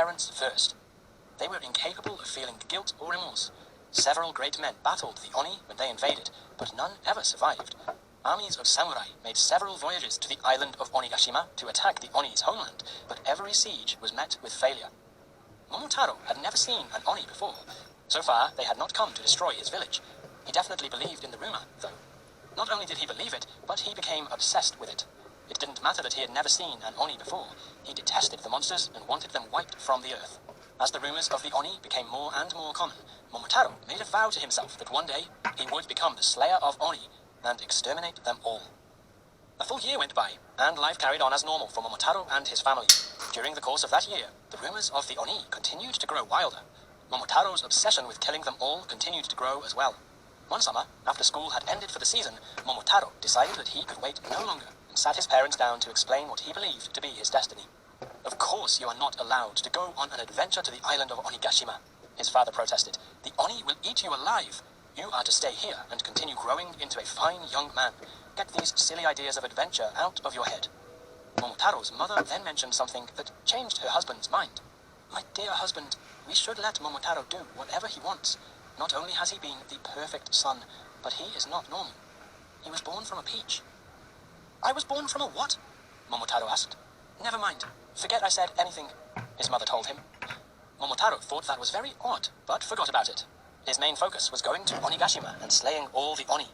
parents first. They were incapable of feeling guilt or remorse. Several great men battled the Oni when they invaded, but none ever survived. Armies of samurai made several voyages to the island of Onigashima to attack the Oni's homeland, but every siege was met with failure. Momotaro had never seen an Oni before. So far, they had not come to destroy his village. He definitely believed in the rumor, though. Not only did he believe it, but he became obsessed with it. It didn't matter that he had never seen an Oni before. He detested the monsters and wanted them wiped from the earth. As the rumors of the Oni became more and more common, Momotaro made a vow to himself that one day he would become the slayer of Oni and exterminate them all. A full year went by, and life carried on as normal for Momotaro and his family. During the course of that year, the rumors of the Oni continued to grow wilder. Momotaro's obsession with killing them all continued to grow as well. One summer, after school had ended for the season, Momotaro decided that he could wait no longer and sat his parents down to explain what he believed to be his destiny. "Of course you are not allowed to go on an adventure to the island of Onigashima," his father protested. "The Oni will eat you alive. You are to stay here and continue growing into a fine young man. Get these silly ideas of adventure out of your head." Momotaro's mother then mentioned something that changed her husband's mind. "My dear husband, we should let Momotaro do whatever he wants. Not only has he been the perfect son, but he is not normal. He was born from a peach." "I was born from a what?" Momotaro asked. "Never mind. Forget I said anything," his mother told him. Momotaro thought that was very odd, but forgot about it. His main focus was going to Onigashima and slaying all the Oni.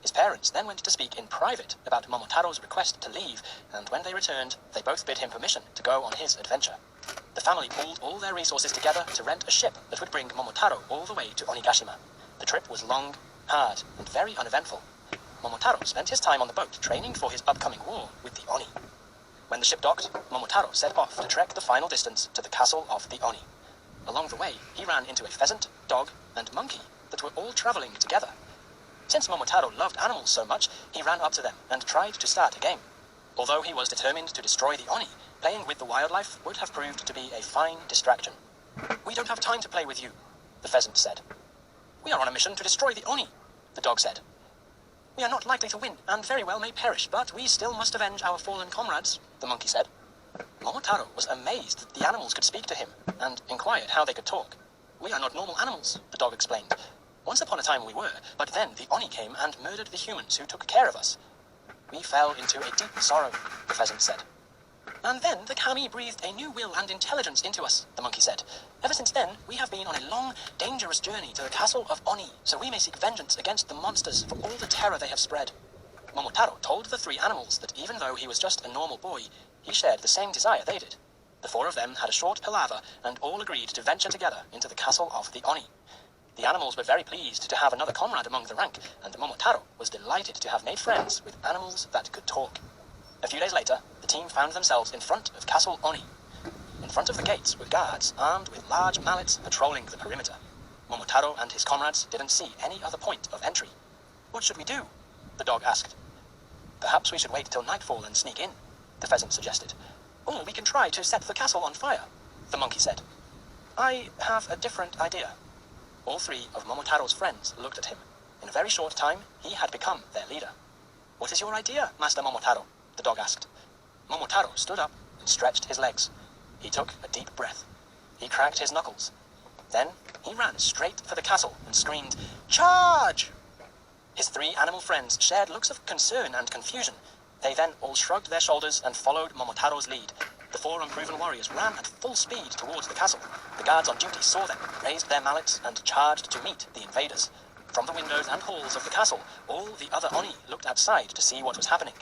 His parents then went to speak in private about Momotaro's request to leave, and when they returned, they both bid him permission to go on his adventure. The family pooled all their resources together to rent a ship that would bring Momotaro all the way to Onigashima. The trip was long, hard, and very uneventful. Momotaro spent his time on the boat training for his upcoming war with the Oni. When the ship docked, Momotaro set off to trek the final distance to the castle of the Oni. Along the way, he ran into a pheasant, dog, and monkey that were all traveling together. Since Momotaro loved animals so much, he ran up to them and tried to start a game. Although he was determined to destroy the Oni, playing with the wildlife would have proved to be a fine distraction. "We don't have time to play with you," the pheasant said. "We are on a mission to destroy the Oni," the dog said. "We are not likely to win, and very well may perish, but we still must avenge our fallen comrades," the monkey said. Momotaro was amazed that the animals could speak to him, and inquired how they could talk. "We are not normal animals," the dog explained. "Once upon a time we were, but then the Oni came and murdered the humans who took care of us. We fell into a deep sorrow," the pheasant said. "And then the kami breathed a new will and intelligence into us," the monkey said. "Ever since then, we have been on a long, dangerous journey to the castle of Oni, so we may seek vengeance against the monsters for all the terror they have spread." Momotaro told the three animals that even though he was just a normal boy, he shared the same desire they did. The four of them had a short palaver and all agreed to venture together into the castle of the Oni. The animals were very pleased to have another comrade among the rank, and Momotaro was delighted to have made friends with animals that could talk. A few days later, the team found themselves in front of Castle Oni. In front of the gates were guards armed with large mallets patrolling the perimeter. Momotaro and his comrades didn't see any other point of entry. "What should we do?" the dog asked. "Perhaps we should wait till nightfall and sneak in," the pheasant suggested. "Or we can try to set the castle on fire," the monkey said. "I have a different idea." All three of Momotaro's friends looked at him. In a very short time, he had become their leader. "What is your idea, Master Momotaro?" the dog asked. Momotaro stood up and stretched his legs. He took a deep breath. He cracked his knuckles. Then he ran straight for the castle and screamed, "Charge!" His three animal friends shared looks of concern and confusion. They then all shrugged their shoulders and followed Momotaro's lead. The four unproven warriors ran at full speed towards the castle. The guards on duty saw them, raised their mallets, and charged to meet the invaders. From the windows and halls of the castle, all the other Oni looked outside to see what was happening.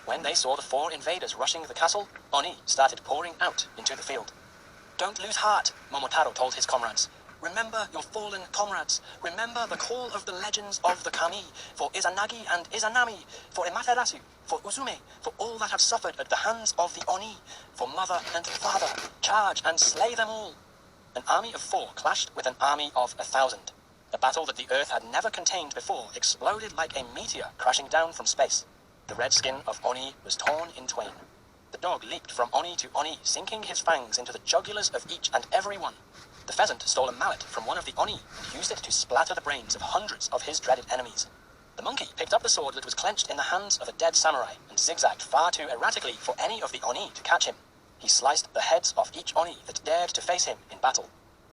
When they saw the four invaders rushing the castle, Oni started pouring out into the field. "Don't lose heart," Momotaro told his comrades. "Remember your fallen comrades. Remember the call of the legends of the kami, for Izanagi and Izanami, for Amaterasu, for Uzume, for all that have suffered at the hands of the Oni, for mother and father. Charge and slay them all." An army of 4 clashed with an army of 1,000. A battle that the earth had never contained before exploded like a meteor crashing down from space. The red skin of Oni was torn in twain. The dog leaped from Oni to Oni, sinking his fangs into the jugulars of each and every one. The pheasant stole a mallet from one of the Oni and used it to splatter the brains of hundreds of his dreaded enemies. The monkey picked up the sword that was clenched in the hands of a dead samurai and zigzagged far too erratically for any of the Oni to catch him. he sliced the heads off each Oni that dared to face him in battle.